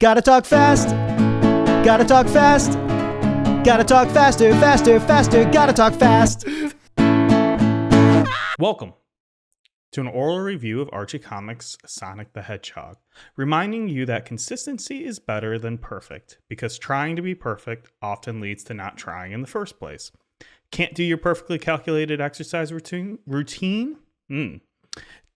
Gotta talk fast. Gotta talk fast. Gotta talk faster, faster, faster. Gotta talk fast. Welcome to an oral review of Archie Comics' Sonic the Hedgehog, reminding you that consistency is better than perfect, because trying to be perfect often leads to not trying in the first place. Can't do your perfectly calculated exercise routine?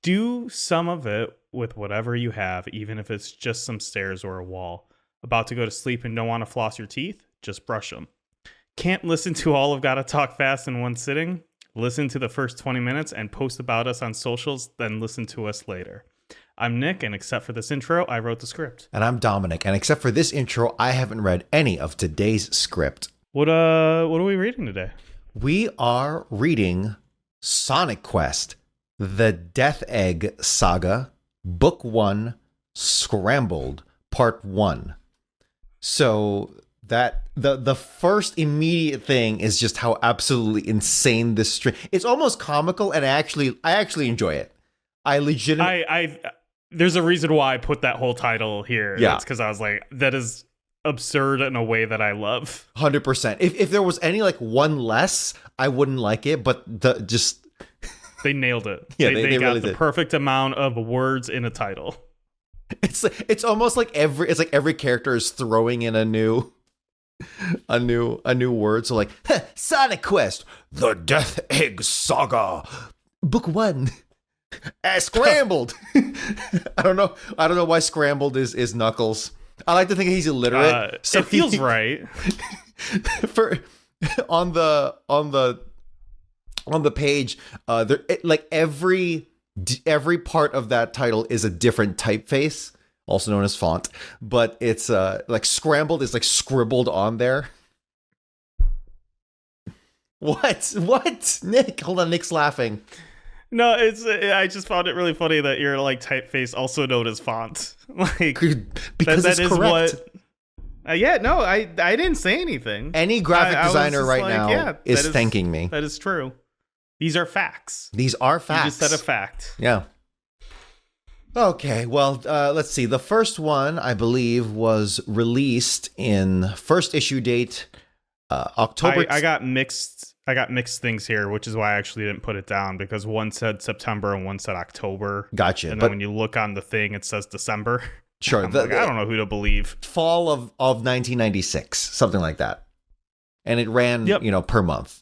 Do some of it with whatever you have, even if it's just some stairs or a wall. About to go to sleep and don't want to floss your teeth? Just brush them. Can't listen to all of Gotta Talk Fast in one sitting? Listen to the first 20 minutes and post about us on socials, then listen to us later. I'm Nick, and except for this intro, I wrote the script. And I'm Dominic, and except for this intro, I haven't read any of today's script. What are we reading today? We are reading SonicQuest, the Death Egg Saga, Book 1, Scrambled, Part 1. So that the first immediate thing is just how absolutely insane this string. It's almost comical, and I actually enjoy it. I legitimately. There's a reason why I put that whole title here. Yeah, it's because I was like, that is absurd in a way that I love. 100%. If there was any like one less, I wouldn't like it. But they nailed it. Yeah, they got really the did. Perfect amount of words in a title. It's almost like every character is throwing in a new word. So like SonicQuest, the Death Egg Saga, Book 1, Scrambled. I don't know why Scrambled is Knuckles. I like to think he's illiterate. So it feels right. On the page, every part of that title is a different typeface, also known as font, but it's like Scrambled is like scribbled on there. What? Nick, hold on, Nick's laughing. No, I just found it really funny that you're like typeface, also known as font. Like because that is correct. I didn't say anything. Any graphic designer right like, now is thanking me. That is true. These are facts. These are facts. You just said a fact. Yeah. Okay, well, let's see. The first one, I believe, was released in first issue date October. I got mixed things here, which is why I actually didn't put it down, because one said September and one said October. Gotcha. And then when you look on the thing, it says December. Sure. I don't know who to believe. Fall of 1996, something like that. And it ran, per month.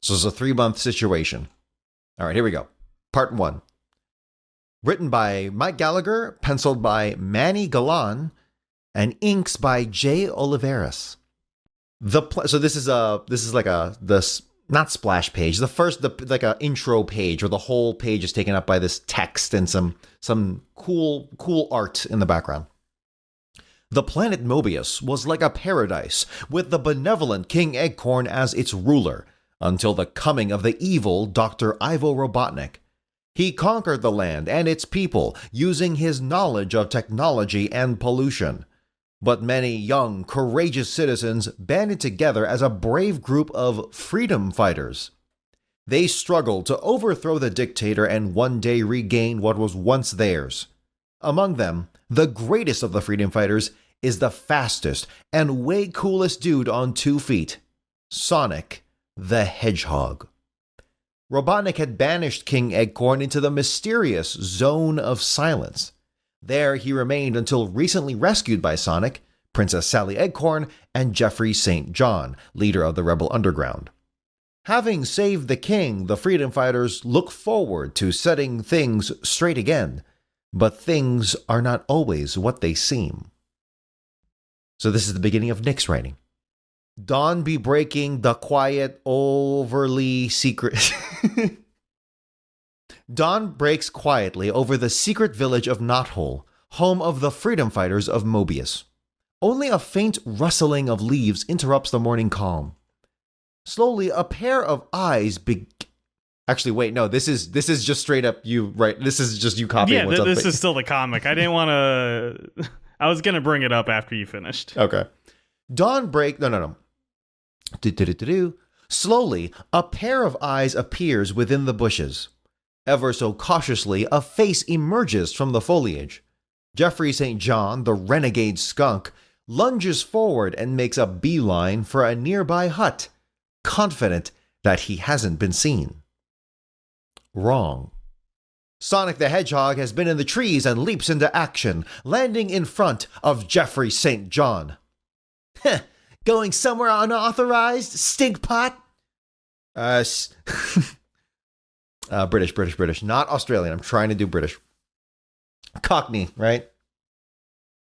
So it's a 3-month situation. All right, here we go. Part 1. Written by Mike Gallagher, penciled by Manny Galan, and inks by Jay Oliveras. So this is like not splash page. Like a intro page where the whole page is taken up by this text and some cool art in the background. The planet Mobius was like a paradise with the benevolent King Eggcorn as its ruler, until the coming of the evil Dr. Ivo Robotnik. He conquered the land and its people using his knowledge of technology and pollution. But many young, courageous citizens banded together as a brave group of freedom fighters. They struggled to overthrow the dictator and one day regain what was once theirs. Among them, the greatest of the freedom fighters is the fastest and way coolest dude on 2 feet, Sonic the Hedgehog. Robotnik had banished King Eggcorn into the mysterious Zone of Silence. There he remained until recently rescued by Sonic, Princess Sally Eggcorn, and Jeffrey St. John, leader of the Rebel Underground. Having saved the king, the freedom fighters look forward to setting things straight again, but things are not always what they seem. So this is the beginning of Nick's writing. Dawn be breaking, the quiet, overly secret. Dawn breaks quietly over the secret village of Knothole, home of the freedom fighters of Mobius. Only a faint rustling of leaves interrupts the morning calm. Slowly, a pair of eyes Actually, wait, no, this is just straight up you, right? This is just you copying what's up. This is still the comic. I didn't want to... I was going to bring it up after you finished. Okay. Dawn break... No. Slowly, a pair of eyes appears within the bushes. Ever so cautiously, a face emerges from the foliage. Jeffrey St. John, the renegade skunk, lunges forward and makes a beeline for a nearby hut, confident that he hasn't been seen. Wrong. Sonic the Hedgehog has been in the trees and leaps into action, landing in front of Jeffrey St. John. Heh, going somewhere unauthorized, stinkpot? British, not Australian. I'm trying to do British. Cockney, right?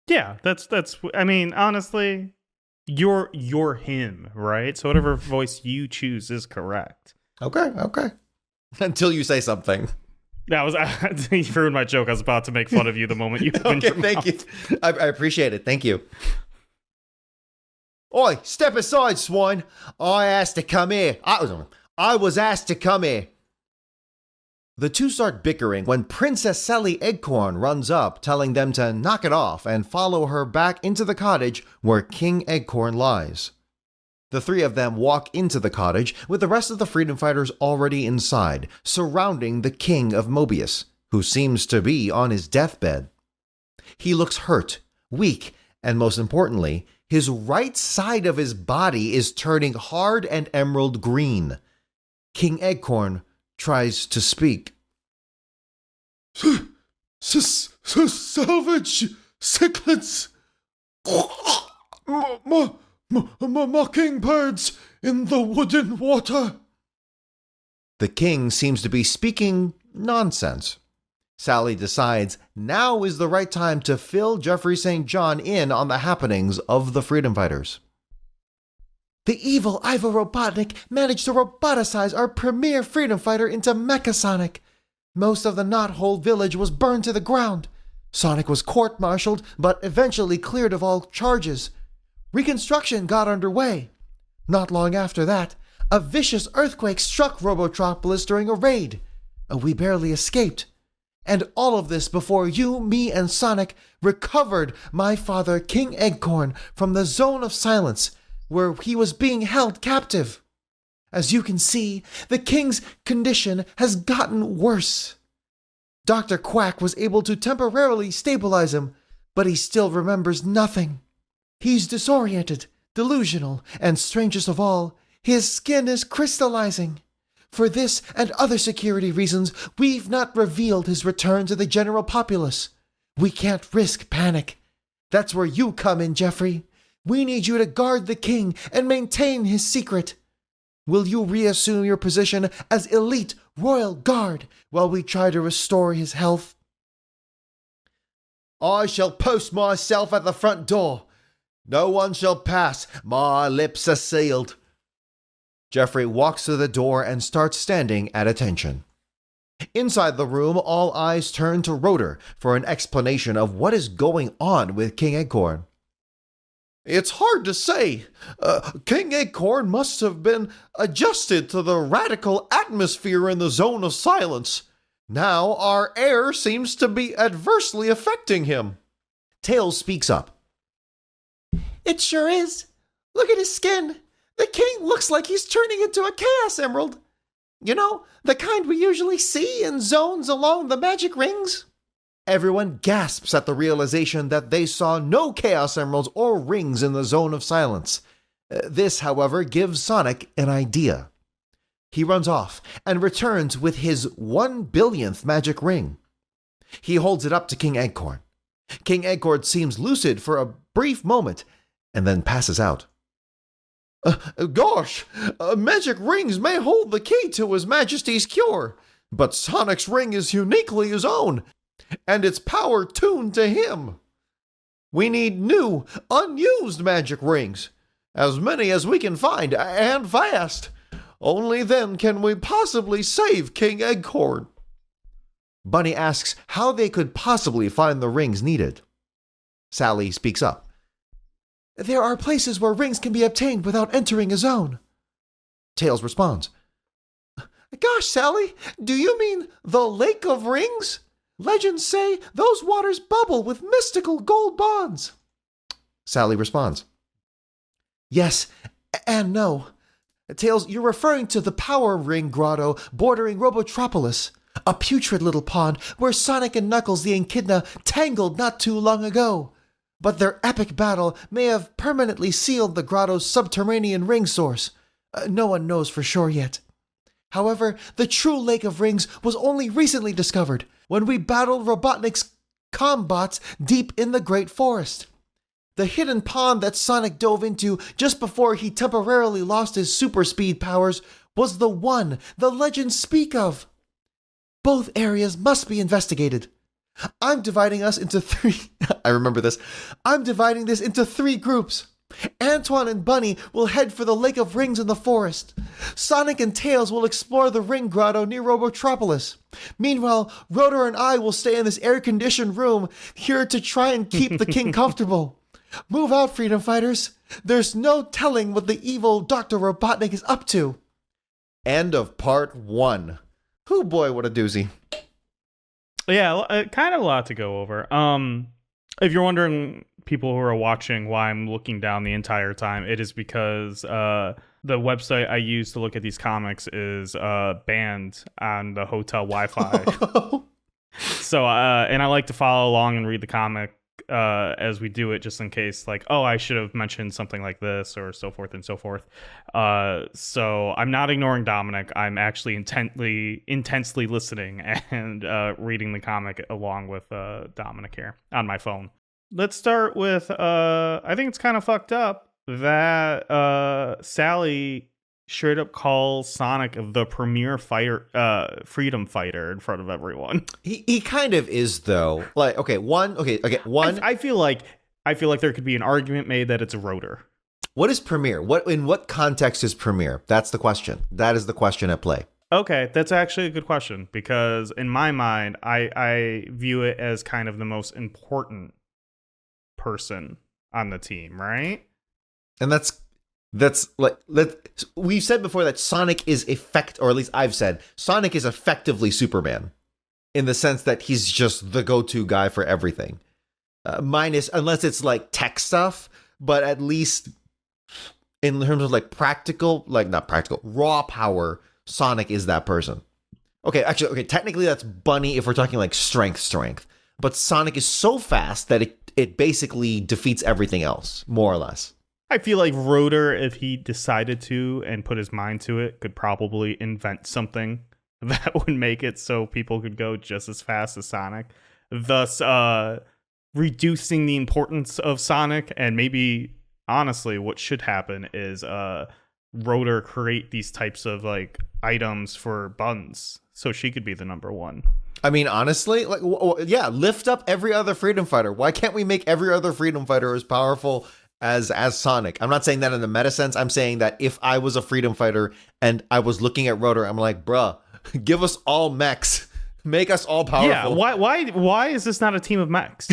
Yeah, that's. I mean, honestly, you're him, right? So whatever voice you choose is correct. Okay. Until you say something. That was you ruined my joke. I was about to make fun of you the moment you opened your thank mouth. you. I appreciate it. Thank you. Oi, step aside, swine. I asked to come here. I was asked to come here. The two start bickering when Princess Sally Eggcorn runs up, telling them to knock it off and follow her back into the cottage where King Eggcorn lies. The three of them walk into the cottage with the rest of the freedom fighters already inside, surrounding the King of Mobius, who seems to be on his deathbed. He looks hurt, weak, and most importantly, his right side of his body is turning hard and emerald green. King Eggcorn tries to speak. Salvage, cichlids, mockingbirds in the wooden water. The king seems to be speaking nonsense. Sally decides now is the right time to fill Jeffrey St. John in on the happenings of the freedom fighters. The evil Ivo Robotnik managed to roboticize our premier freedom fighter into Mechasonic. Most of the Knothole village was burned to the ground. Sonic was court-martialed, but eventually cleared of all charges. Reconstruction got underway. Not long after that, a vicious earthquake struck Robotropolis during a raid. We barely escaped. And all of this before you, me, and Sonic recovered my father, King Eggcorn, from the Zone of Silence, where he was being held captive. As you can see, the king's condition has gotten worse. Dr. Quack was able to temporarily stabilize him, but he still remembers nothing. He's disoriented, delusional, and strangest of all, his skin is crystallizing. For this and other security reasons, we've not revealed his return to the general populace. We can't risk panic. That's where you come in, Jeffrey. We need you to guard the king and maintain his secret. Will you reassume your position as elite royal guard while we try to restore his health? I shall post myself at the front door. No one shall pass. My lips are sealed. Jeffrey walks to the door and starts standing at attention. Inside the room, all eyes turn to Rotor for an explanation of what is going on with King Eggcorn. It's hard to say. King Eggcorn must have been adjusted to the radical atmosphere in the Zone of Silence. Now our air seems to be adversely affecting him. Tails speaks up. It sure is. Look at his skin. The king looks like he's turning into a Chaos Emerald. You know, the kind we usually see in zones along the magic rings. Everyone gasps at the realization that they saw no Chaos Emeralds or rings in the Zone of Silence. This, however, gives Sonic an idea. He runs off and returns with his 1 billionth magic ring. He holds it up to King Eggcorn. King Eggcorn seems lucid for a brief moment and then passes out. Gosh, magic rings may hold the key to His Majesty's cure, but Sonic's ring is uniquely his own, and its power tuned to him. We need new, unused magic rings, as many as we can find, and fast. Only then can we possibly save King Eggcorn. Bunny asks how they could possibly find the rings needed. Sally speaks up. There are places where rings can be obtained without entering a zone. Tails responds. Gosh, Sally, do you mean the Lake of Rings? Legends say those waters bubble with mystical gold bonds. Sally responds. Yes and no. Tails, you're referring to the Power Ring Grotto bordering Robotropolis. A putrid little pond where Sonic and Knuckles the Echidna tangled not too long ago. But their epic battle may have permanently sealed the grotto's subterranean ring source. No one knows for sure yet. However, the true Lake of Rings was only recently discovered when we battled Robotnik's combots deep in the Great Forest. The hidden pond that Sonic dove into just before he temporarily lost his super speed powers was the one the legends speak of. Both areas must be investigated. I'm dividing us into three... I remember this. I'm dividing this into 3 groups. Antoine and Bunny will head for the Lake of Rings in the forest. Sonic and Tails will explore the Ring Grotto near Robotropolis. Meanwhile, Rotor and I will stay in this air-conditioned room here to try and keep the king comfortable. Move out, Freedom Fighters. There's no telling what the evil Dr. Robotnik is up to. End of part 1. Hoo boy, what a doozy. Yeah, kind of a lot to go over. If you're wondering, people who are watching, why I'm looking down the entire time, it is because the website I use to look at these comics is banned on the hotel Wi-Fi. So, and I like to follow along and read the comic as we do it, just in case, like, oh, I should have mentioned something like this, or so forth and so forth. So I'm not ignoring Dominic. I'm actually intensely listening and reading the comic along with Dominic here on my phone. Let's start with, I think it's kind of fucked up that Sally straight up calls Sonic the premier freedom fighter in front of everyone. He kind of is, though. Like, one. I feel like there could be an argument made that it's a Rotor. What is premier? In what context is premier? That's the question. That is the question at play. Okay, that's actually a good question, because in my mind, I view it as kind of the most important person on the team, right? And that's like, we've said before that Sonic is or at least I've said, Sonic is effectively Superman, in the sense that he's just the go-to guy for everything. Minus, unless it's like tech stuff, but at least in terms of like not practical, raw power, Sonic is that person. Okay, technically that's Bunny if we're talking like strength. But Sonic is so fast that it basically defeats everything else, more or less. I feel like Rotor, if he decided to and put his mind to it, could probably invent something that would make it so people could go just as fast as Sonic, thus reducing the importance of Sonic. And maybe, honestly, what should happen is Rotor create these types of like items for Buns, so she could be the number one. I mean, honestly, like, yeah, lift up every other freedom fighter. Why can't we make every other freedom fighter as powerful as Sonic? I'm not saying that in the meta sense. I'm saying that if I was a freedom fighter and I was looking at Rotor, I'm like, bruh, give us all mechs. Make us all powerful. Yeah, why is this not a team of mechs?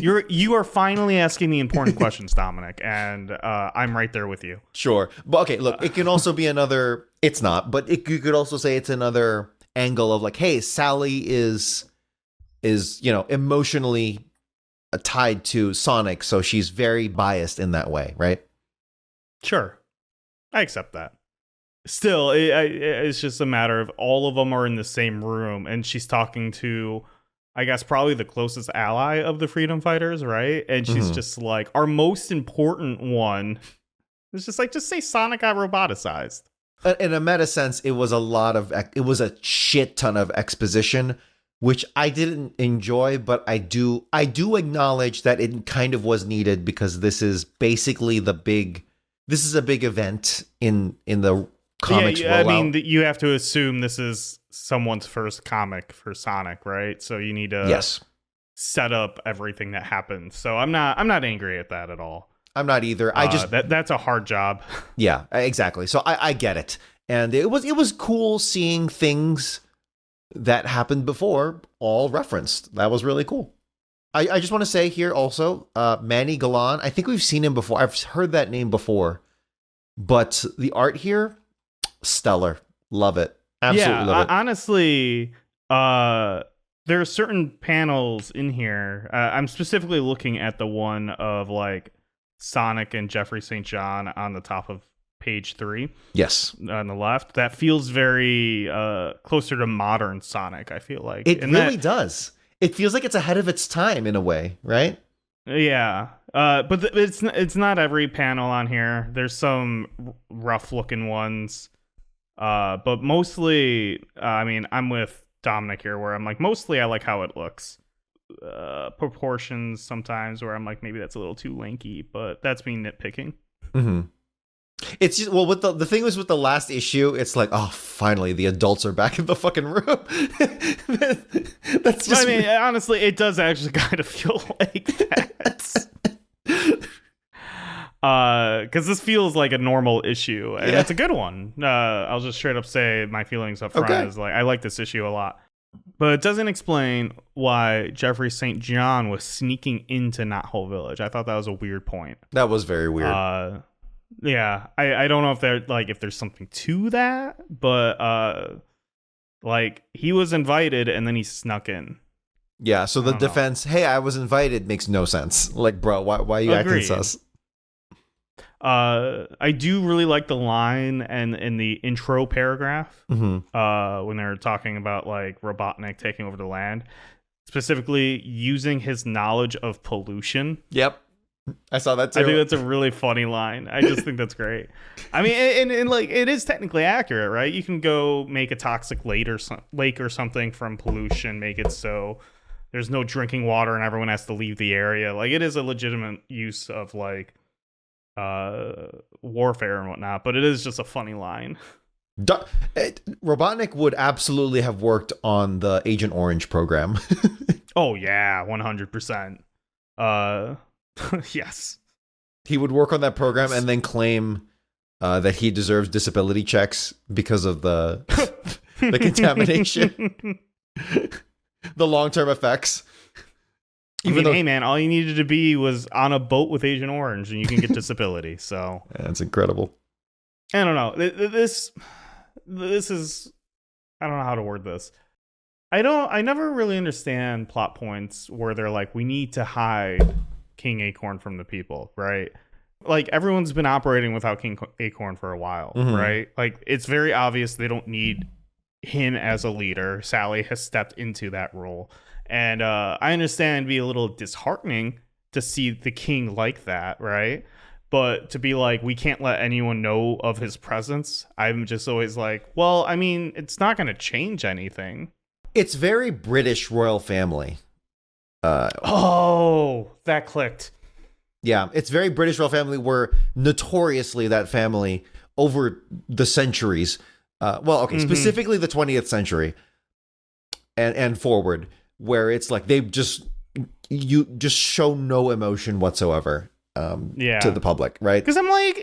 You are finally asking the important questions, Dominic, and I'm right there with you. Sure. But okay, look, it can also be another, it's not, but you could also say it's another angle of like, hey, Sally is emotionally tied to Sonic, so she's very biased in that way, right? Sure. I accept that. Still, it's just a matter of all of them are in the same room, and she's talking to, I guess, probably the closest ally of the Freedom Fighters, right? And she's just like, our most important one. It's just like, just say Sonic got roboticized. In a meta sense, it was a shit ton of exposition, which I didn't enjoy, but I do acknowledge that it kind of was needed, because this is basically a big event in the comics rollout. I mean, you have to assume this is someone's first comic for Sonic, right? So you need to set up everything that happens. So I'm not angry at that at all. I'm not either. That's a hard job. Yeah, exactly. So I get it, and it was cool seeing things that happened before all referenced. That was really cool. I just want to say here also, Manny Galan. I think we've seen him before. I've heard that name before, but the art here, stellar. Love it. Absolutely love it. Honestly, there are certain panels in here. I'm specifically looking at the one of like Sonic and Jeffrey St. John on the top of page 3. Yes. On the left. That feels very closer to modern Sonic, I feel like. It really does. It feels like it's ahead of its time in a way, right? Yeah. But it's not every panel on here. There's some rough looking ones. But mostly, I'm with Dominic here, where I'm like, mostly I like how it looks. Proportions sometimes where I'm like, maybe that's a little too lanky, but that's me nitpicking. Mm-hmm. It's just, well, with the thing was with the last issue, it's like, oh, finally the adults are back in the fucking room. That's just. Honestly, it does actually kind of feel like that. Because this feels like a normal issue, and it's a good one. I'll just straight up say my feelings up front is like, I like this issue a lot. But it doesn't explain why Jeffrey St. John was sneaking into Knothole Village. I thought that was a weird point. That was very weird. Yeah, I don't know if there's something to that, but like he was invited and then he snuck in. Yeah, so the defense, hey, I was invited, makes no sense. Like, bro, why are you acting sus? I do really like the line and in the intro paragraph when they're talking about like Robotnik taking over the land, specifically using his knowledge of pollution. Yep, I saw that too. I think that's a really funny line. I just think that's great. I mean, and like it is technically accurate, right? You can go make a toxic lake or something from pollution, make it so there's no drinking water and everyone has to leave the area. Like it is a legitimate use of like warfare and whatnot, but it is just a funny line. Robotnik would absolutely have worked on the Agent Orange program. Oh yeah, 100%. Yes, he would work on that program and then claim that he deserves disability checks because of the the contamination, the long-term effects. Hey man, all you needed to be was on a boat with Agent Orange and you can get disability. So that's incredible. I don't know. This is, I don't know how to word this. I never really understand plot points where they're like, we need to hide King Acorn from the people, right? Like everyone's been operating without King Acorn for a while, right? Like it's very obvious they don't need him as a leader. Sally has stepped into that role. And I understand it'd be a little disheartening to see the king like that, right? But to be like, we can't let anyone know of his presence, I'm just always like, well, I mean, it's not going to change anything. It's very British royal family. That clicked. Yeah, it's very British royal family, where notoriously that family over the centuries, specifically the 20th century and forward, where it's like they just show no emotion whatsoever to the public, right? Because I'm like,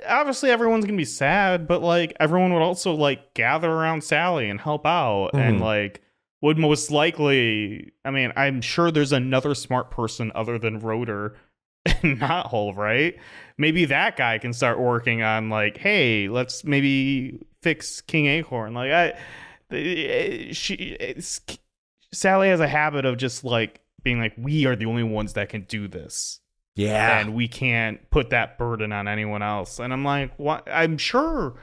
obviously everyone's gonna be sad, but like everyone would also like gather around Sally and help out, and like would most likely, I mean, I'm sure there's another smart person other than Rotor and Knothole, right? Maybe that guy can start working on like, hey, let's maybe fix King Acorn. Like Sally has a habit of just like being like, we are the only ones that can do this. Yeah. And we can't put that burden on anyone else. And I'm like, what? I'm sure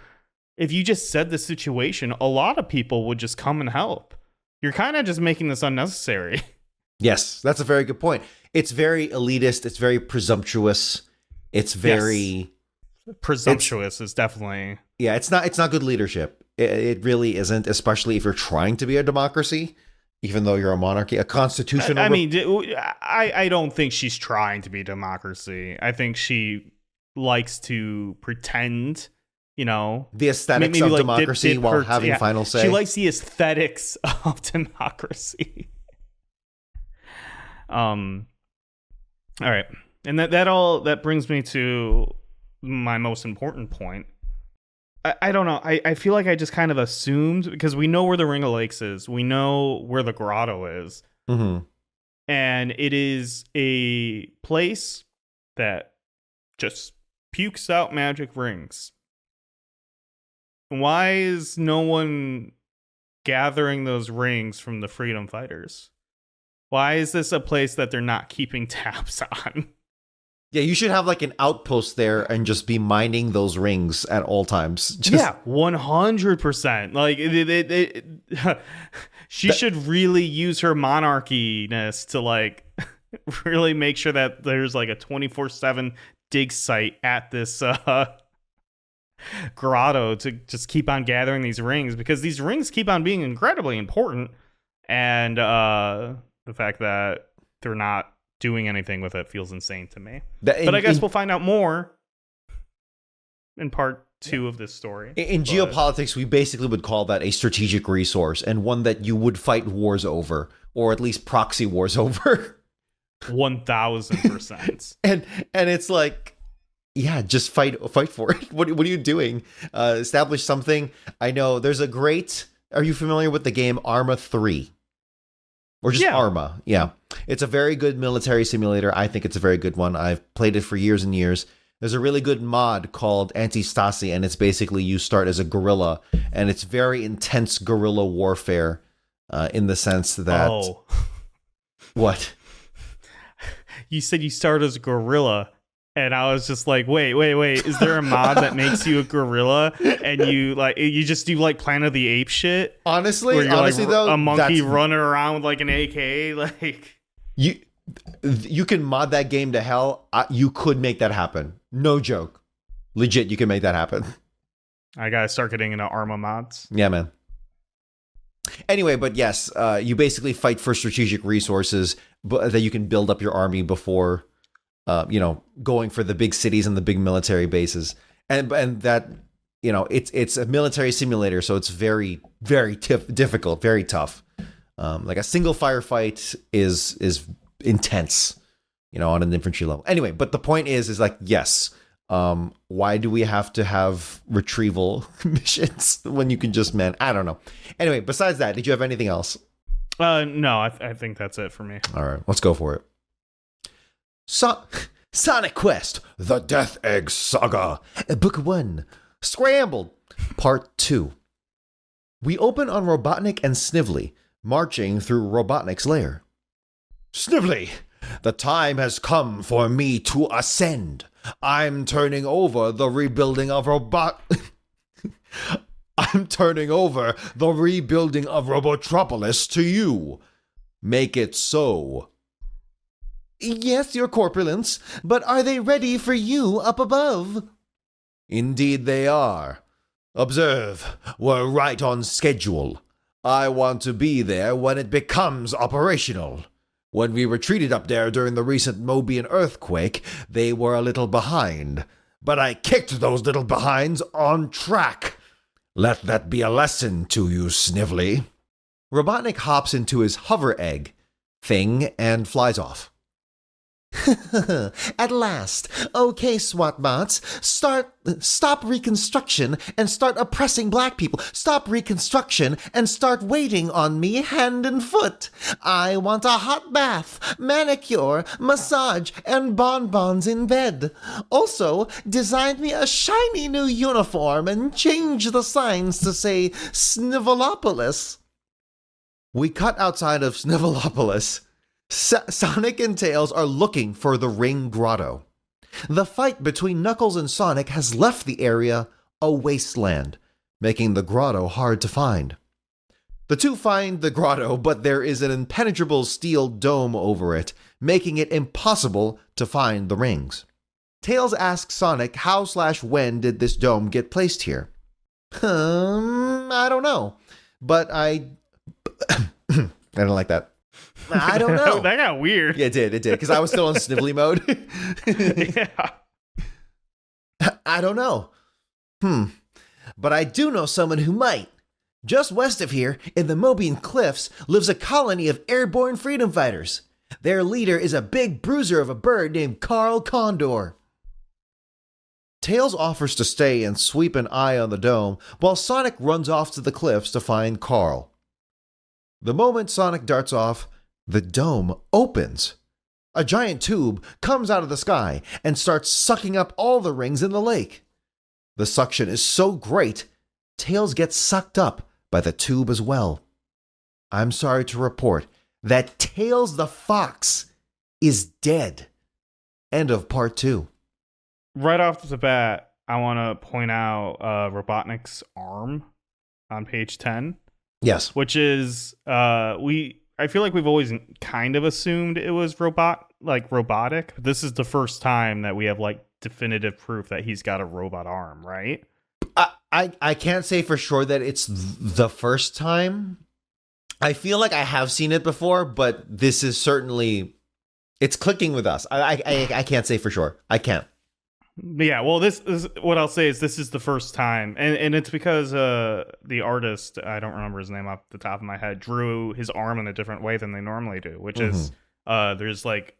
if you just said the situation, a lot of people would just come and help. You're kind of just making this unnecessary. Yes, that's a very good point. It's very elitist. It's very presumptuous. It's very presumptuous is definitely. Yeah, it's not good leadership. It really isn't, especially if you're trying to be a democracy. Even though you're a monarchy, a constitutional... I don't think she's trying to be democracy. I think she likes to pretend, you know... The aesthetics of like democracy while having final say. She likes the aesthetics of democracy. All right. And that brings me to my most important point. I don't know. I feel like I just kind of assumed, because we know where the Ring of Lakes is. We know where the grotto is. And it is a place that just pukes out magic rings. Why is no one gathering those rings from the freedom fighters? Why is this a place that they're not keeping tabs on? Yeah, you should have like an outpost there and just be mining those rings at all times. Yeah, 100%. Like she should really use her monarchy-ness to like really make sure that there's like a 24/7 dig site at this grotto to just keep on gathering these rings, because these rings keep on being incredibly important, and the fact that they're not doing anything with it feels insane to me. But I guess we'll find out more in part 2 of this story. In geopolitics, we basically would call that a strategic resource, and one that you would fight wars over, or at least proxy wars over. 1000%. and it's like, yeah, just fight for it. What are you doing? Establish something. I know there's a great. Are you familiar with the game Arma 3? Or just Arma? Yeah, it's a very good military simulator. I think it's a very good one. I've played it for years and years. There's a really good mod called Anti-Stasi, and it's basically you start as a guerrilla, and it's very intense guerrilla warfare, in the sense that. Oh. What? You said you start as a gorilla, and I was just like, wait. Is there a mod that makes you a gorilla and you just do like Planet of the Apes shit? Honestly, though, a monkey running around with like an AK, like you can mod that game to hell. You could make that happen. No joke. Legit, you can make that happen. I gotta start getting into Arma mods. Yeah, man. Anyway, but yes, you basically fight for strategic resources that you can build up your army before, going for the big cities and the big military bases. And that, it's a military simulator, so it's very, very difficult, very tough. Like a single firefight is intense, on an infantry level. Anyway, but the point is like, yes, why do we have to have retrieval missions when you can just I don't know. Anyway, besides that, did you have anything else? No, I think that's it for me. All right, let's go for it. SonicQuest, The Death Egg Saga, Book 1, Scrambled, Part 2. We open on Robotnik and Snively, marching through Robotnik's lair. Snively, the time has come for me to ascend. I'm turning over the rebuilding of Robotropolis to you. Make it so. Yes, your corpulence, but are they ready for you up above? Indeed they are. Observe, we're right on schedule. I want to be there when it becomes operational. When we retreated up there during the recent Mobian earthquake, they were a little behind. But I kicked those little behinds on track. Let that be a lesson to you, Snively. Robotnik hops into his hover egg thing and flies off. At last. Okay, SWAT bots. Stop reconstruction and start oppressing black people. Stop reconstruction and start waiting on me hand and foot. I want a hot bath, manicure, massage, and bonbons in bed. Also, design me a shiny new uniform and change the signs to say Snivolopolis. We cut outside of Snivolopolis. Sonic and Tails are looking for the Ring Grotto. The fight between Knuckles and Sonic has left the area a wasteland, making the grotto hard to find. The two find the grotto, but there is an impenetrable steel dome over it, making it impossible to find the rings. Tails asks Sonic how/when did this dome get placed here. I don't know, but I don't like that. I don't know. That got weird. Yeah, it did, because I was still in Snively mode. Yeah. I don't know. But I do know someone who might. Just west of here, in the Mobian Cliffs, lives a colony of airborne freedom fighters. Their leader is a big bruiser of a bird named Carl Condor. Tails offers to stay and sweep an eye on the dome, while Sonic runs off to the cliffs to find Carl. The moment Sonic darts off, the dome opens. A giant tube comes out of the sky and starts sucking up all the rings in the lake. The suction is so great, Tails gets sucked up by the tube as well. I'm sorry to report that Tails the Fox is dead. End of part 2. Right off the bat, I want to point out Robotnik's arm on page 10. Yes. Which is I feel like we've always kind of assumed it was robotic. This is the first time that we have like definitive proof that he's got a robot arm, right? I can't say for sure that it's the first time. I feel like I have seen it before, but this is certainly, it's clicking with us. I can't say for sure. I can't. Yeah, well, this is what I'll say is this is the first time, and it's because the artist, I don't remember his name off the top of my head, drew his arm in a different way than they normally do, which is there's like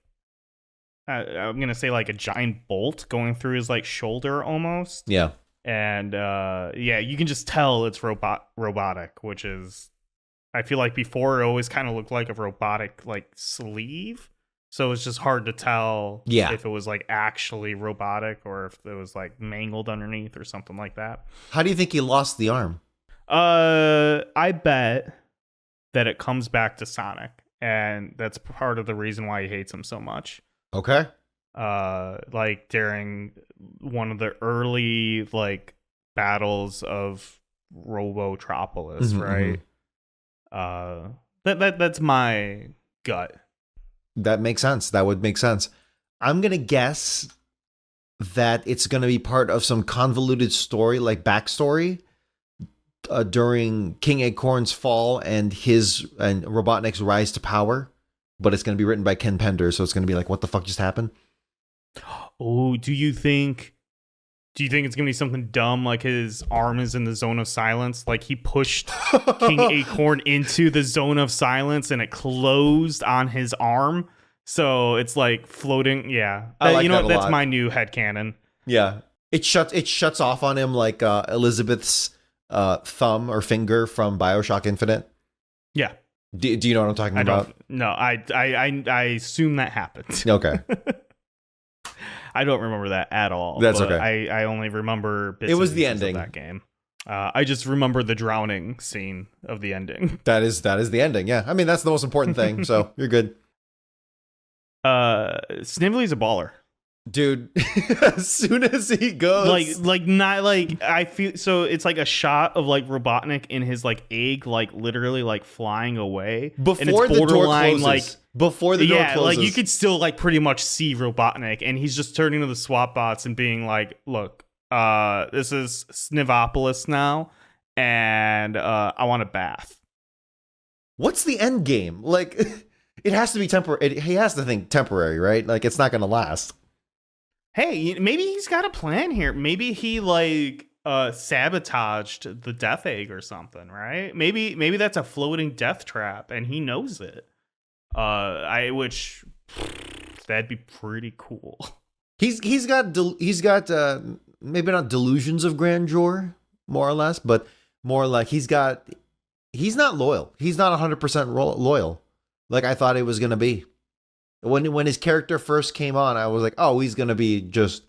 I'm gonna say like a giant bolt going through his like shoulder almost. Yeah, and yeah, you can just tell it's robotic, which is, I feel like before it always kind of looked like a robotic like sleeve. So it's just hard to tell if it was like actually robotic or if it was like mangled underneath or something like that. How do you think he lost the arm? I bet that it comes back to Sonic, and that's part of the reason why he hates him so much. Okay. Like during one of the early like battles of Robotropolis, right? That's my gut. That makes sense. That would make sense. I'm going to guess that it's going to be part of some convoluted story, like backstory, during King Acorn's fall and Robotnik's rise to power. But it's going to be written by Ken Pender, so it's going to be like, what the fuck just happened? Oh, do you think it's going to be something dumb like his arm is in the zone of silence? Like he pushed King Acorn into the zone of silence and it closed on his arm. So it's like floating. Yeah. I like that a that's lot. my new headcanon. Yeah. It shuts off on him like Elizabeth's thumb or finger from BioShock Infinite. Yeah. Do you know what I'm talking about? No, I assume that happened. Okay. I don't remember that at all. That's okay. I only remember bits it was and the pieces ending of that game. I just remember the drowning scene of the ending. That is the ending. Yeah. I mean, that's the most important thing. So you're good. Snively's a baller. Dude, as soon as he goes, not like I feel so. It's like a shot of like Robotnik in his like egg, like literally like flying away before the door closes. Like before the door closes, like you could still like pretty much see Robotnik, and he's just turning to the SWAT bots and being like, "Look, this is Snivopolis now, and I want a bath." What's the end game? Like, it has to be temporary. He has to think temporary, right? Like, it's not going to last. Hey, maybe he's got a plan here. Maybe he like sabotaged the death egg or something, right? Maybe that's a floating death trap and he knows it. Which that'd be pretty cool. He's got maybe not delusions of grandeur, more or less, but more like he's not loyal. He's not 100% loyal like I thought it was going to be. When his character first came on, I was like, oh, he's going to be just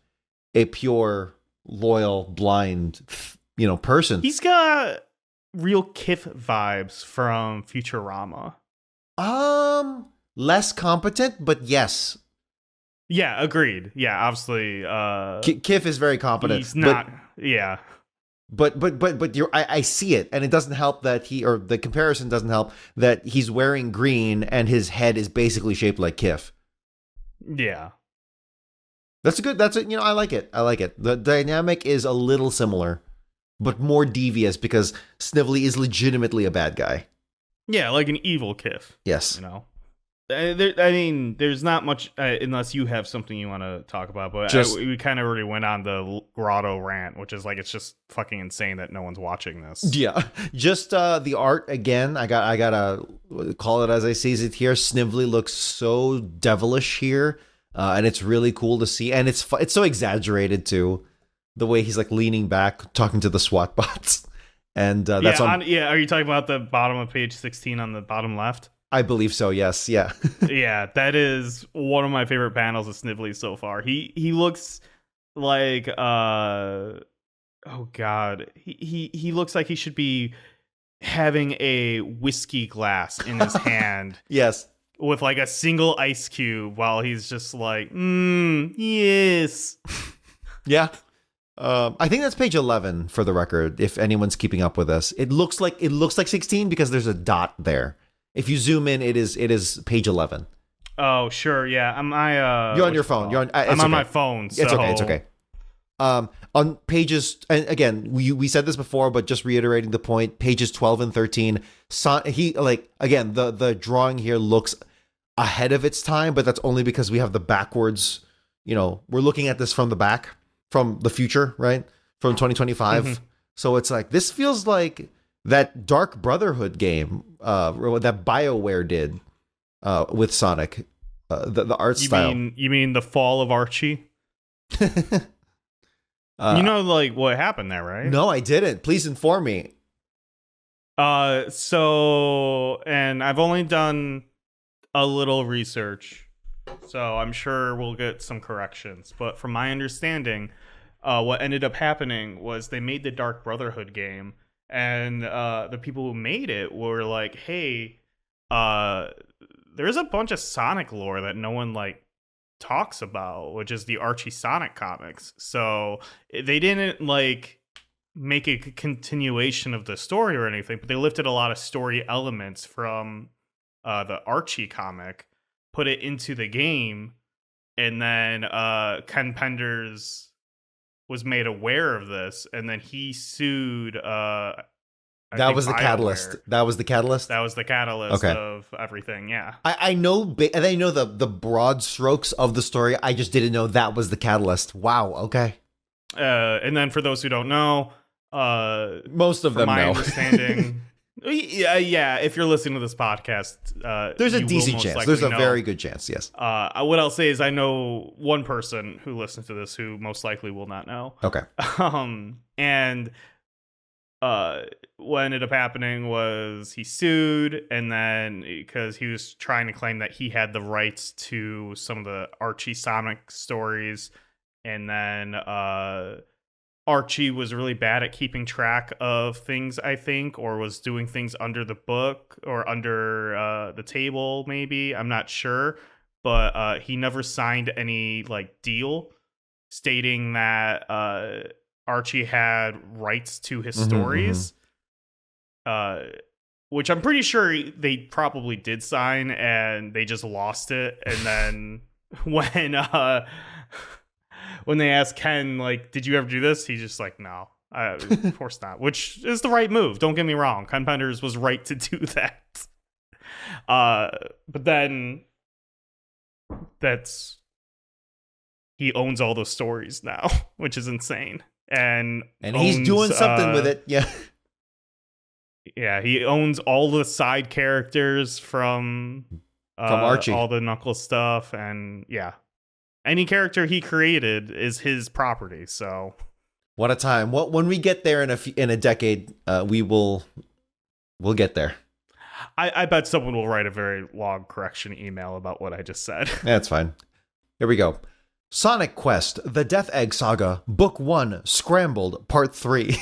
a pure, loyal, blind, person. He's got real Kif vibes from Futurama. Less competent, but yes. Yeah, agreed. Yeah, obviously. Kif is very competent. He's not. But I see it, and it doesn't help that the comparison doesn't help that he's wearing green and his head is basically shaped like Kif. Yeah. I like it. The dynamic is a little similar, but more devious because Snively is legitimately a bad guy. Yeah, like an evil Kif. Yes. There's not much unless you have something you want to talk about, but we kind of already went on the Grotto rant, which is like it's just fucking insane that no one's watching this. Yeah, just the art again. I gotta call it as I see it here. Snively looks so devilish here, and it's really cool to see, and it's so exaggerated too, the way he's like leaning back, talking to the SWAT bots, and that's Are you talking about the bottom of page 16 on the bottom left? I believe so, yes. Yeah. Yeah, that is one of my favorite panels of Snively so far. He looks like oh god. He looks like he should be having a whiskey glass in his hand. Yes. with like a single ice cube while he's just like, yes. Yeah. I think that's page 11 for the record, if anyone's keeping up with us. It looks like 16 because there's a dot there. If you zoom in, it is page 11. Oh, sure, yeah. You're on your phone. I'm on my phone. So. It's okay. On pages, and again, we said this before, but just reiterating the point, pages 12 and 13, the drawing here looks ahead of its time, but that's only because we have the backwards, we're looking at this from the back, from the future, right? From 2025. Mm-hmm. So it's like, this feels like that Dark Brotherhood game that BioWare did with Sonic, the art style. You mean the fall of Archie? Like what happened there, right? No, I didn't. Please inform me. And I've only done a little research, so I'm sure we'll get some corrections. But from my understanding, what ended up happening was they made the Dark Brotherhood game, and the people who made it were like, hey, there's a bunch of Sonic lore that no one talks about, which is the Archie Sonic comics. So they didn't make a continuation of the story or anything, but they lifted a lot of story elements from the Archie comic, put it into the game, and then Ken Penders was made aware of this, and then he sued That was the catalyst. That was the catalyst of everything. Yeah, I know, and I know the broad strokes of the story. I just didn't know that was the catalyst. Wow. Okay. And then for those who don't know, most of them know. My understanding, yeah. If you're listening to this podcast, there's a decent chance. There's a very good chance. Yes. What I'll say is I know one person who listens to this who most likely will not know. Okay. And what ended up happening was he sued, and then because he was trying to claim that he had the rights to some of the Archie Sonic stories, and then Archie was really bad at keeping track of things, I think, or was doing things under the book or under the table, maybe. I'm not sure, but he never signed any deal stating that Archie had rights to his stories, which I'm pretty sure they probably did sign, and they just lost it. And then when they asked Ken, did you ever do this? He's just like, no, of course not, which is the right move. Don't get me wrong. Ken Penders was right to do that. But then he owns all those stories now, which is insane. And he's doing something with it. Yeah, he owns all the side characters from Archie, all the Knuckles stuff, and yeah, any character he created is his property. So what a time! When we get there in a decade, we'll get there. I bet someone will write a very long correction email about what I just said. That's fine. Here we go. SonicQuest, The Death Egg Saga, Book 1, Scrambled, Part 3.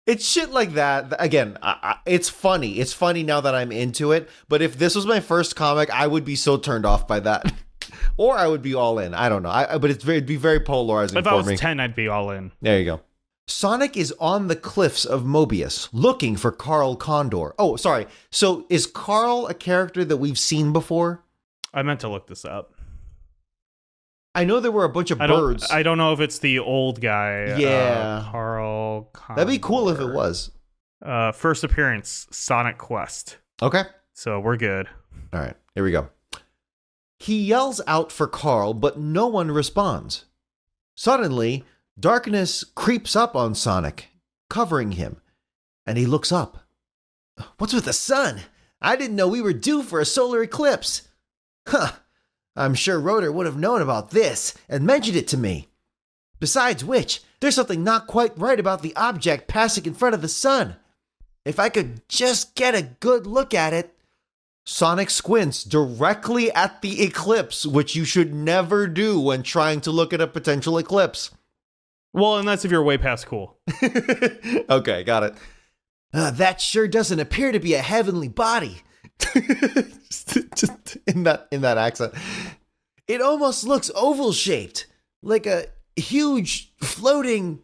It's shit like that. Again, it's funny. It's funny now that I'm into it. But if this was my first comic, I would be so turned off by that. Or I would be all in. I don't know. But it'd be very polarizing for me. If I was 10, I'd be all in. There you go. Sonic is on the cliffs of Mobius, looking for Carl Condor. Oh, sorry. So is Carl a character that we've seen before? I meant to look this up. I know there were a bunch of birds. I don't know if it's the old guy. Yeah. Carl Condor. That'd be cool if it was. First appearance, SonicQuest. Okay. So we're good. All right. Here we go. He yells out for Carl, but no one responds. Suddenly, darkness creeps up on Sonic, covering him, and he looks up. What's with the sun? I didn't know we were due for a solar eclipse. Huh. I'm sure Rotor would have known about this and mentioned it to me. Besides which, there's something not quite right about the object passing in front of the sun. If I could just get a good look at it. Sonic squints directly at the eclipse, which you should never do when trying to look at a potential eclipse. Well, and that's if you're way past cool. Okay, got it. That sure doesn't appear to be a heavenly body. just in that accent. It almost looks oval-shaped, like a huge floating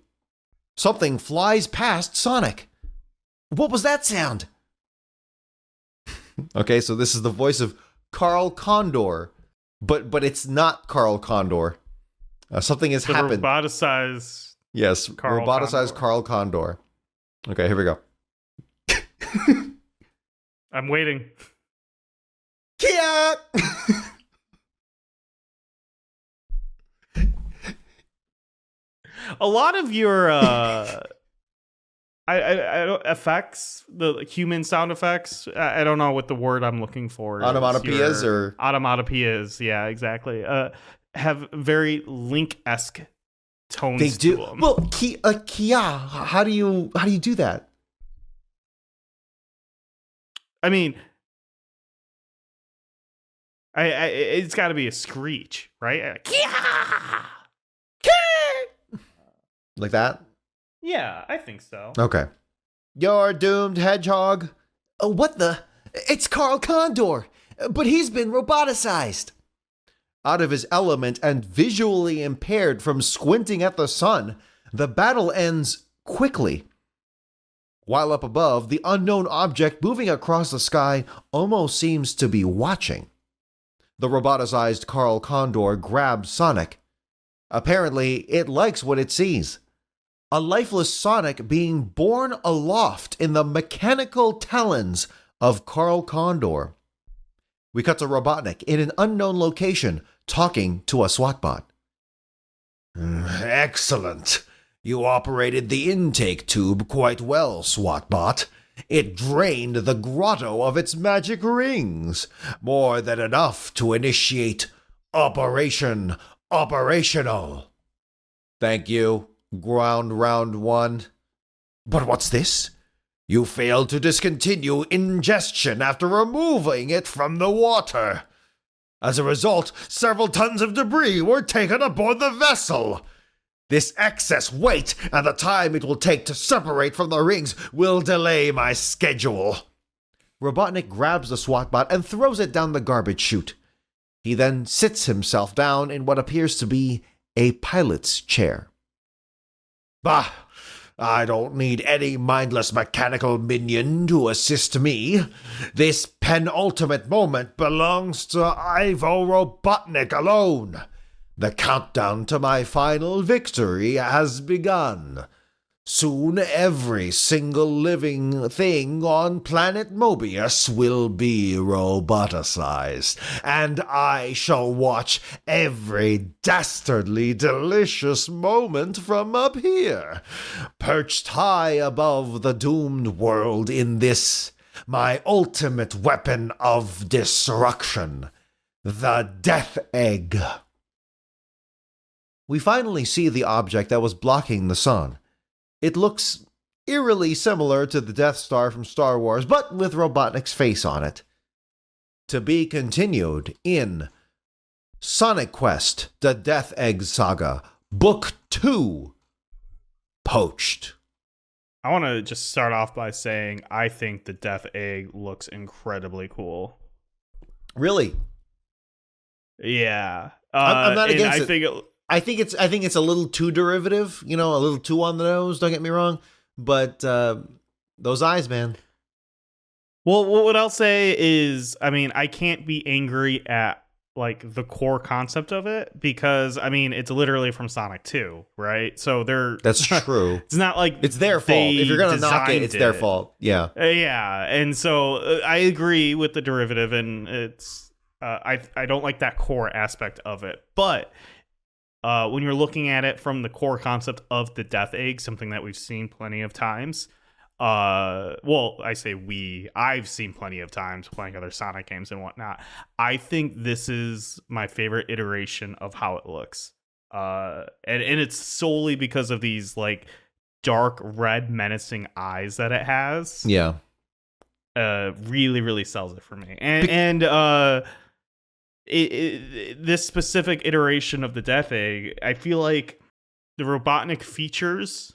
something flies past Sonic. What was that sound? Okay, so this is the voice of Carl Condor, but it's not Carl Condor. Something has happened. Roboticized. Yes, roboticized Carl Condor. Okay, here we go. I'm waiting. Kia! A lot of your effects, the human sound effects, I don't know what the word I'm looking for. Onomatopoeias or onomatopoeias, yeah, exactly. Have very Link-esque tones. They do. To them. Well, Kia. How do you do that? I mean, it's got to be a screech, right? Kia! Like that? Yeah, I think so. Okay. You're doomed, Hedgehog. What the? It's Carl Condor, but he's been roboticized. Out of his element and visually impaired from squinting at the sun, the battle ends quickly. While up above, the unknown object moving across the sky almost seems to be watching. The roboticized Carl Condor grabs Sonic. Apparently, it likes what it sees. A lifeless Sonic being borne aloft in the mechanical talons of Carl Condor. We cut to Robotnik in an unknown location, talking to a SWAT bot. Excellent. You operated the intake tube quite well, SWAT bot. It drained the grotto of its magic rings, more than enough to initiate Operation Operational. Thank you, Ground Round 1. But what's this? You failed to discontinue ingestion after removing it from the water. As a result, several tons of debris were taken aboard the vessel. This excess weight and the time it will take to separate from the rings will delay my schedule. Robotnik grabs the SWAT bot and throws it down the garbage chute. He then sits himself down in what appears to be a pilot's chair. Bah! I don't need any mindless mechanical minion to assist me. This penultimate moment belongs to Ivo Robotnik alone. The countdown to my final victory has begun. Soon every single living thing on planet Mobius will be roboticized, and I shall watch every dastardly delicious moment from up here, perched high above the doomed world in this, my ultimate weapon of destruction, the Death Egg. We finally see the object that was blocking the sun. It looks eerily similar to the Death Star from Star Wars, but with Robotnik's face on it. To be continued in SonicQuest, The Death Egg Saga, Book 2, Poached. I want to just start off by saying I think the Death Egg looks incredibly cool. Really? Yeah. I'm not against it. I think it's a little too derivative, a little too on the nose, don't get me wrong. But those eyes, man. Well, what I'll say is, I can't be angry at like the core concept of it because it's literally from Sonic 2, right? So that's true. It's not like it's their fault. If you're gonna knock it, it's their fault. Yeah. Yeah, and so I agree with the derivative, and it's I don't like that core aspect of it, but. When you're looking at it from the core concept of the Death Egg, something that we've seen plenty of times. I say I've seen plenty of times playing other Sonic games and whatnot. I think this is my favorite iteration of how it looks. And it's solely because of these like dark red menacing eyes that it has. Yeah. Really, really sells it for me. This specific iteration of the Death Egg, I feel like the Robotnik features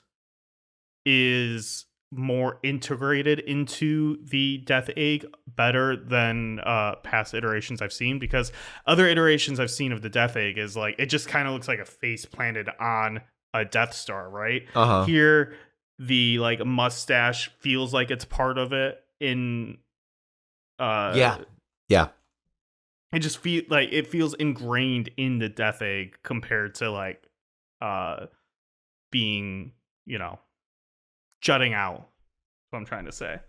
is more integrated into the Death Egg better than past iterations I've seen, because other iterations I've seen of the Death Egg is like it just kind of looks like a face planted on a Death Star, right? Here the like mustache feels like it's part of it in yeah it just feels ingrained in the Death Egg compared to like being, you know, jutting out. That's what I'm trying to say.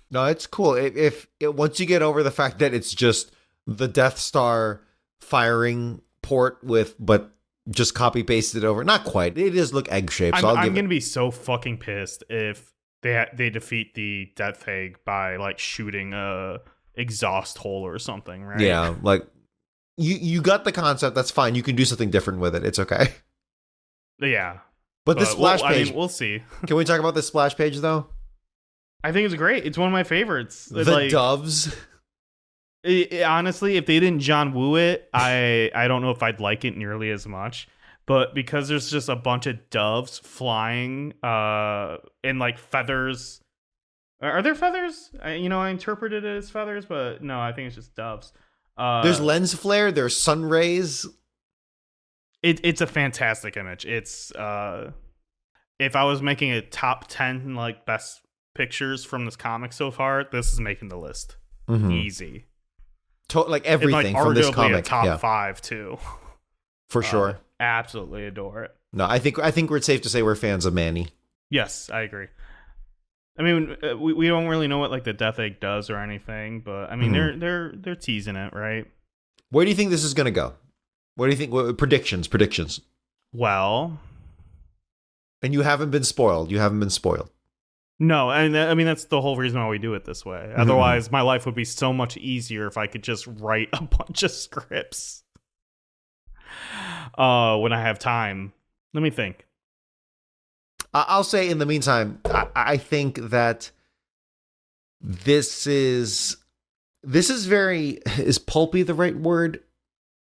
No, it's cool. If once you get over the fact that it's just the Death Star firing port but just copy pasted over, not quite. It does look egg shaped. So I'm gonna be so fucking pissed if they defeat the Death Egg by like shooting a exhaust hole or something, right? Yeah, like you got the concept. That's fine. You can do something different with it. It's okay. Yeah. But the splash page, I mean, we'll see. Can we talk about the splash page though? I think it's great. It's one of my favorites. The doves. Honestly, if they didn't John Woo it, I don't know if I'd like it nearly as much. But because there's just a bunch of doves flying in like feathers. Are there feathers? I interpreted it as feathers, but no, I think it's just doves. There's lens flare. There's sun rays. It's a fantastic image. It's if I was making a top 10 like best pictures from this comic so far, this is making the list. Easy. Like everything from this comic. A top 5 too. For sure. Absolutely adore it. No, I think we're safe to say we're fans of Manny. Yes, I agree. I mean, we don't really know what like the Death Egg does or anything, but I mean they're teasing it, right? Where do you think this is gonna go? What do you think? Predictions. Well, and you haven't been spoiled. No, and I mean that's the whole reason why we do it this way. Otherwise, my life would be so much easier if I could just write a bunch of scripts when I have time. Let me think. I'll say in the meantime, I think that this is pulpy the right word?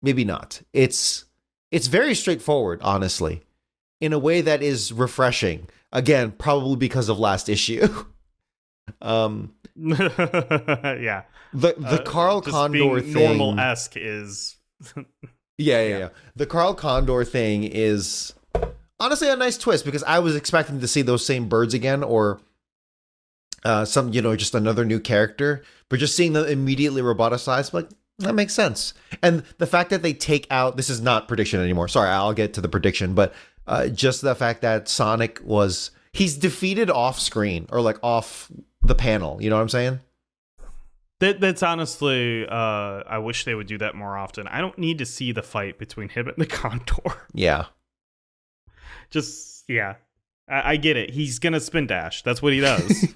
Maybe not. It's very straightforward, honestly, in a way that is refreshing. Again, probably because of last issue. Yeah. The Carl Condor thing. Normal-esque is. Yeah. The Carl Condor thing is honestly a nice twist, because I was expecting to see those same birds again, or some, just another new character, but just seeing them immediately roboticized, like, that makes sense. And the fact that they take out, this is not prediction anymore. Sorry, I'll get to the prediction, but just the fact that Sonic he's defeated off screen, or like off the panel. You know what I'm saying? That's honestly, I wish they would do that more often. I don't need to see the fight between him and the Condor. Yeah. Just, yeah. I get it. He's going to spin dash. That's what he does.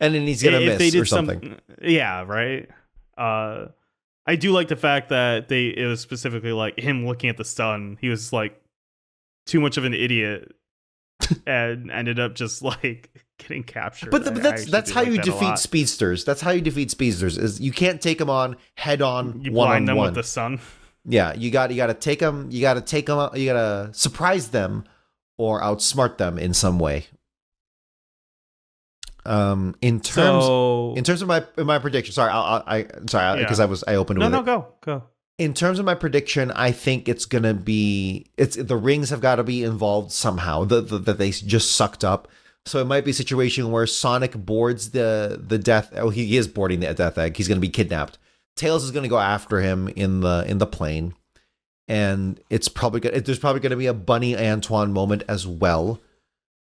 And then he's going to miss or something. Yeah, right? I do like the fact that it was specifically like him looking at the stun. He was like too much of an idiot and ended up just like getting captured. But that's how you defeat speedsters. That's how you defeat speedsters. Is you can't take them on head on. You blind them with the sun. Yeah, you got to take them. You got to take them. You got to surprise them or outsmart them in some way. In terms of my prediction, sorry, because I opened with it. No, go. In terms of my prediction, I think it's gonna be the rings have got to be involved somehow. That they just sucked up. So it might be a situation where Sonic boards the death. Oh, he is boarding the Death Egg. He's gonna be kidnapped. Tails is gonna go after him in the plane, and there's probably gonna be a Bunny Antoine moment as well.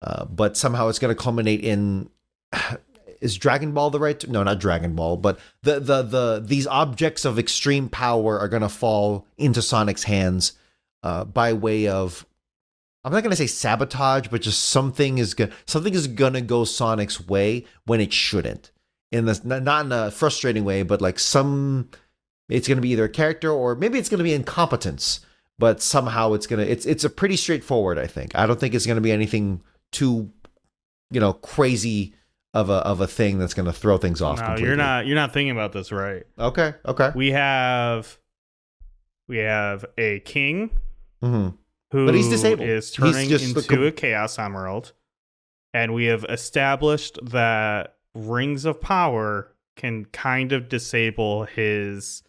But somehow it's gonna culminate in. Is Dragon Ball the right? No, not Dragon Ball, but these objects of extreme power are gonna fall into Sonic's hands by way of, I'm not gonna say sabotage, but just something is gonna go Sonic's way when it shouldn't. Not in a frustrating way, but like it's gonna be either a character or maybe it's gonna be incompetence, but somehow it's a pretty straightforward. I think. I don't think it's gonna be anything too, crazy. Of a thing that's going to throw things off. No, completely. you're not thinking about this right. Okay. We have a king who but he's disabled. is turning into a Chaos Emerald, And we have established that rings of power can kind of disable his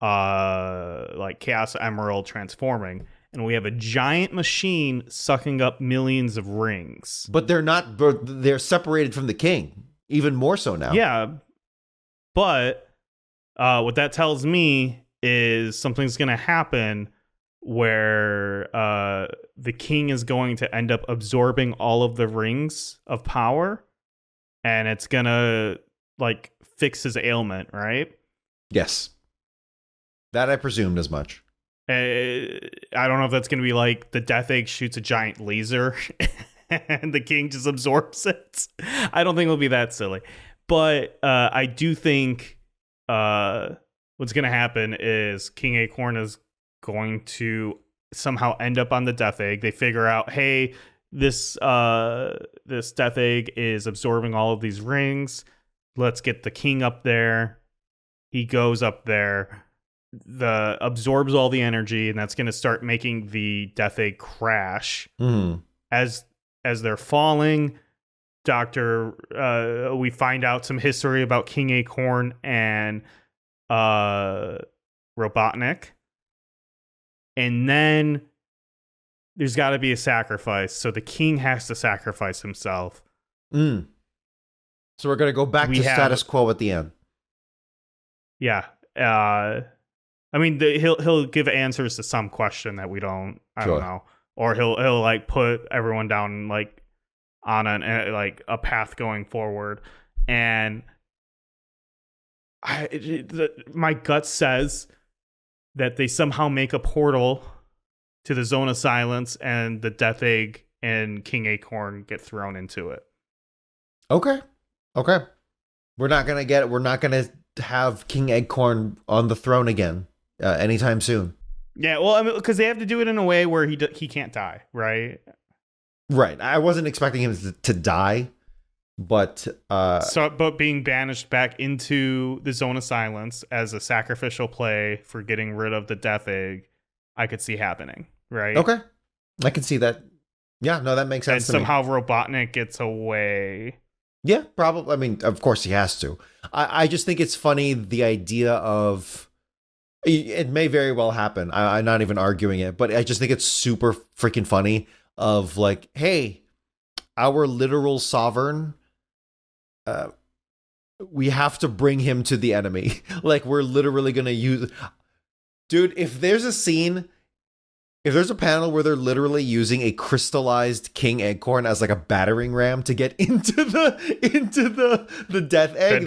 like Chaos Emerald transforming. And we have a giant machine sucking up millions of rings. But they're separated from the king, even more so now. Yeah. But what that tells me is something's going to happen where the king is going to end up absorbing all of the rings of power, and it's going to like fix his ailment, right? Yes. That I presumed as much. I don't know if that's going to be like the Death Egg shoots a giant laser and the king just absorbs it. I don't think it'll be that silly. But I do think what's going to happen is King Acorn is going to somehow end up on the Death Egg. They figure out, hey, this Death Egg is absorbing all of these rings. Let's get the king up there. He goes up there, absorbs all the energy, and that's going to start making the Death Egg crash. As they're falling, we find out some history about King Acorn and Robotnik. And then there's got to be a sacrifice. So the king has to sacrifice himself. So we're going to go back to status quo at the end. Yeah. I mean, he'll give answers to some question that we don't. I don't know. Or he'll like put everyone down like on a path going forward. And my gut says that they somehow make a portal to the Zone of Silence, and the Death Egg and King Acorn get thrown into it. Okay. We're not gonna have King Acorn on the throne again anytime soon. Yeah, well, I mean, because they have to do it in a way where he can't die, right? Right. I wasn't expecting him to die, but but being banished back into the Zone of Silence as a sacrificial play for getting rid of the Death Egg, I could see happening, right? Okay, I can see that. Yeah, no, that makes sense. And somehow Robotnik gets away. Yeah, probably. I mean, of course he has to. I just think it's funny, the idea of it may very well happen. I'm not even arguing it, but I just think it's super freaking funny of like, hey, our literal sovereign, we have to bring him to the enemy. Like, we're literally going to use... Dude, if there's a panel where they're literally using a crystallized King Acorn as like a battering ram to get into the Death Egg,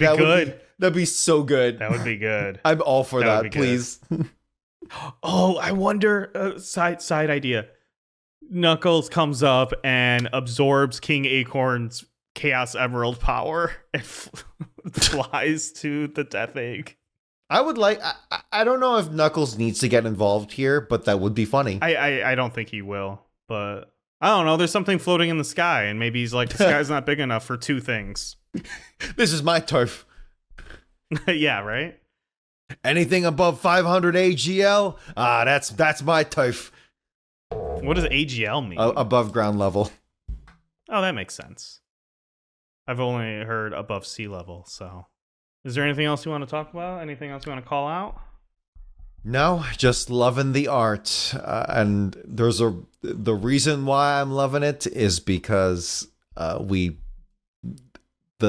that'd be so good. That would be good. I'm all for that, please. Oh, I wonder, side idea. Knuckles comes up and absorbs King Acorn's Chaos Emerald power and flies to the Death Egg. I don't know if Knuckles needs to get involved here, but that would be funny. I don't think he will, but I don't know. There's something floating in the sky, and maybe he's like, the sky's not big enough for two things. This is my turf. Yeah, right? Anything above 500 AGL? That's my turf. What does AGL mean? Above ground level. Oh, that makes sense. I've only heard above sea level, so... Is there anything else you want to talk about? Anything else you want to call out? No, just loving the art. And the reason why I'm loving it is because the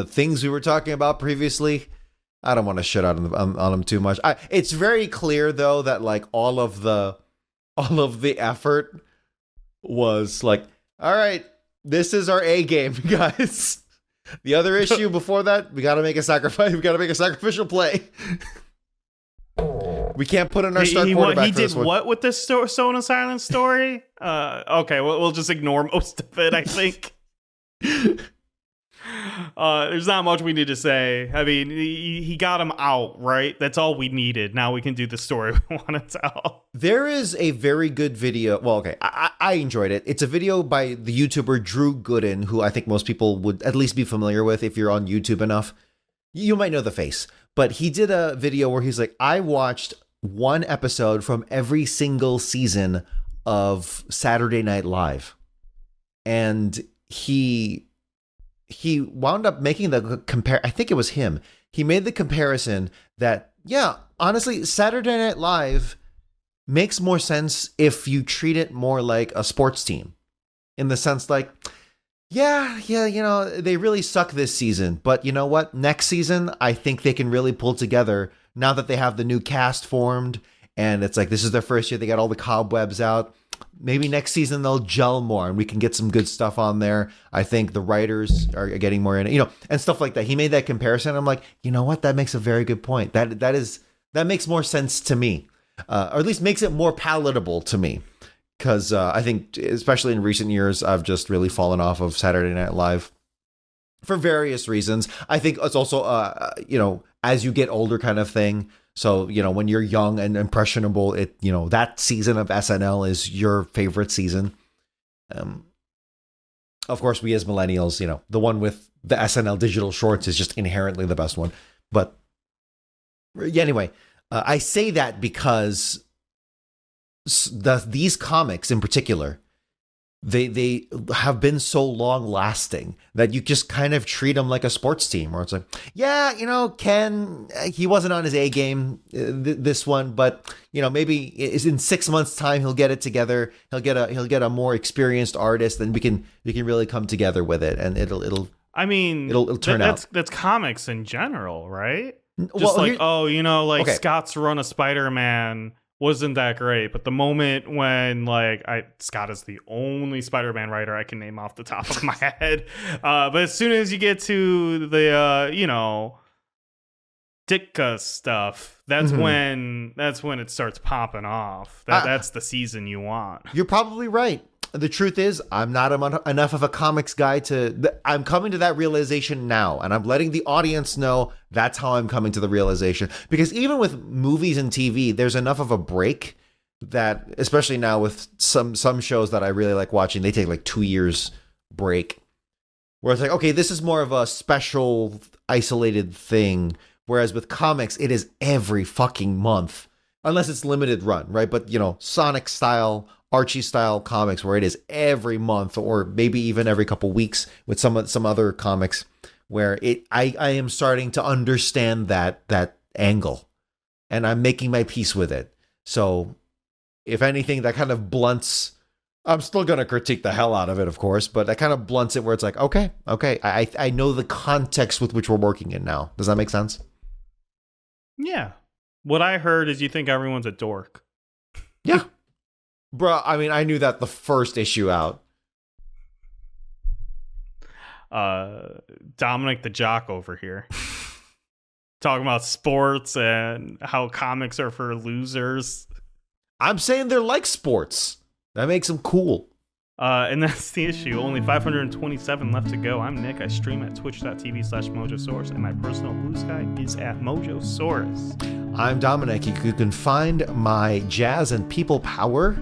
things we were talking about previously, I don't want to shit on them too much. It's very clear though that like all of the effort was like, all right, this is our A game, guys. The other issue before that, we got to make a sacrifice. We got to make a sacrificial play. We can't put in our star quarterback for this one. He did what with this Zone of Silence story? Okay, we'll just ignore most of it, I think. There's not much we need to say. I mean, he got him out, right? That's all we needed. Now we can do the story we want to tell. There is a very good video. Well, okay, I enjoyed it. It's a video by the YouTuber Drew Gooden, who I think most people would at least be familiar with if you're on YouTube enough. You might know the face. But he did a video where he's like, I watched one episode from every single season of Saturday Night Live. And he he wound up making the I think it was him. He made the comparison that, yeah, honestly, Saturday Night Live makes more sense if you treat it more like a sports team, in the sense like, yeah, you know, they really suck this season, but you know what? Next season, I think they can really pull together now that they have the new cast formed, and it's like, this is their first year. They got all the cobwebs out. Maybe next season they'll gel more and we can get some good stuff on there. I think the writers are getting more in it, you know, and stuff like that. He made that comparison. I'm like, you know what? That makes a very good point. That makes more sense to me, or at least makes it more palatable to me. Because I think, especially in recent years, I've just really fallen off of Saturday Night Live for various reasons. I think it's also, you know, as you get older kind of thing. So, you know, when you're young and impressionable, you know, that season of SNL is your favorite season. Of course, we as millennials, you know, the one with the SNL digital shorts is just inherently the best one. But yeah, anyway, I say that because these comics in particular, they have been so long lasting that you just kind of treat them like a sports team, where it's like, yeah, you know, Ken, he wasn't on his A game this one, but you know, maybe in 6 months time he'll get it together. He'll get a more experienced artist, and we can really come together with it, and it'll turn out. That's comics in general, right? Just well, Scott's run of Spider-Man wasn't that great, but the moment when Scott is the only Spider-Man writer I can name off the top of my head, but as soon as you get to the Ditka stuff, that's when it starts popping off. That's the season you want. You're probably right. The truth is, I'm not enough of a comics guy I'm coming to that realization now, and I'm letting the audience know that's how I'm coming to the realization. Because even with movies and TV, there's enough of a break that, especially now with some shows that I really like watching, they take like 2 years break, where it's like, okay, this is more of a special, isolated thing. Whereas with comics, it is every fucking month, unless it's limited run, right? But, you know, Sonic style, Archie style comics, where it is every month or maybe even every couple weeks, with some other comics where I am starting to understand that angle, and I'm making my peace with it. So if anything, that kind of blunts, I'm still going to critique the hell out of it, of course, but that kind of blunts it where it's like, okay, I know the context with which we're working in now. Does that make sense? Yeah. What I heard is you think everyone's a dork. Yeah. Bruh, I mean, I knew that the first issue out. Dominic the Jock over here. Talking about sports and how comics are for losers. I'm saying they're like sports. That makes them cool. And that's the issue. Only 527 left to go. I'm Nick. I stream at twitch.tv/Mojosaurus, and my personal blue sky is at Mojosaurus. I'm Dominic. You can find my jazz and people power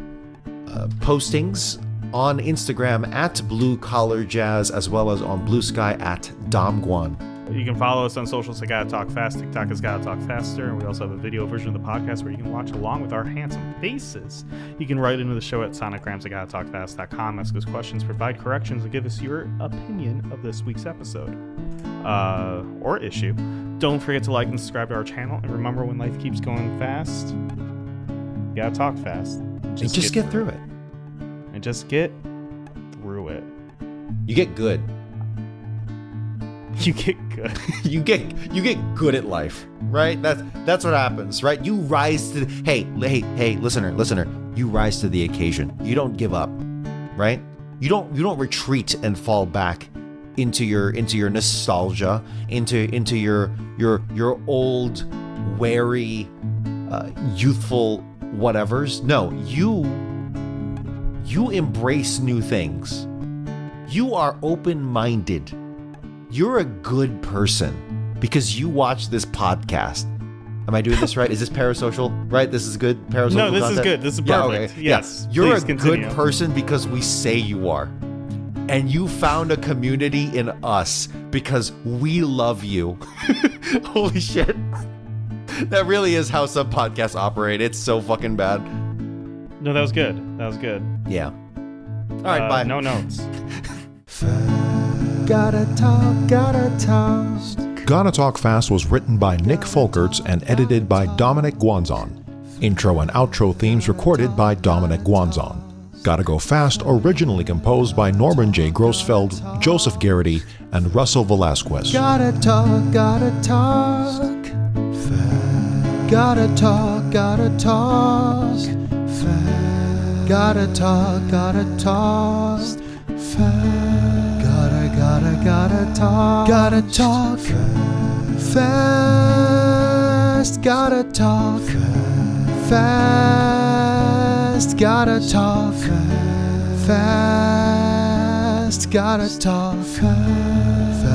postings on Instagram at Blue Collar Jazz, as well as on Blue Sky at Domguan. You can follow us on socials at Gotta Talk Fast. TikTok is Gotta Talk Faster. And we also have a video version of the podcast where you can watch along with our handsome faces. You can write into the show at sonicgrams@gottatalkfast.com. Ask us questions, provide corrections, and give us your opinion of this week's episode or issue. Don't forget to like and subscribe to our channel. And remember, when life keeps going fast, you gotta talk fast. Just get through it. And just get through it. You get good. You get good. you get good at life, right? That's what happens, right? You rise to hey, listener. You rise to the occasion. You don't give up, right? You don't retreat and fall back into your nostalgia, into your old, wary, youthful whatevers. No, you embrace new things. You are open-minded. You're a good person because you watch this podcast. Am I doing this right? Is this parasocial? Right? This is good parasocial No, this content? is good. This is perfect. Okay. Yes. Yeah. You're Please a continue. good person because we say you are. And you found a community in us because we love you. Holy shit. That really is how some podcasts operate. It's so fucking bad. No, that was good. Yeah. All right, bye. No notes. Gotta talk, gotta talk. Gotta Talk Fast was written by Nick Folkerts and edited by Dominic Guanzon. Intro and outro themes recorded by Dominic Guanzon. Gotta Go Fast originally composed by Norman J. Grossfeld, Joseph Garrity, and Russell Velasquez. Gotta talk, gotta talk. Gotta talk, gotta talk. Gotta talk, gotta talk. Gotta talk. Gotta talk fast. Gotta talk fast. Gotta talk fast. Gotta talk fast.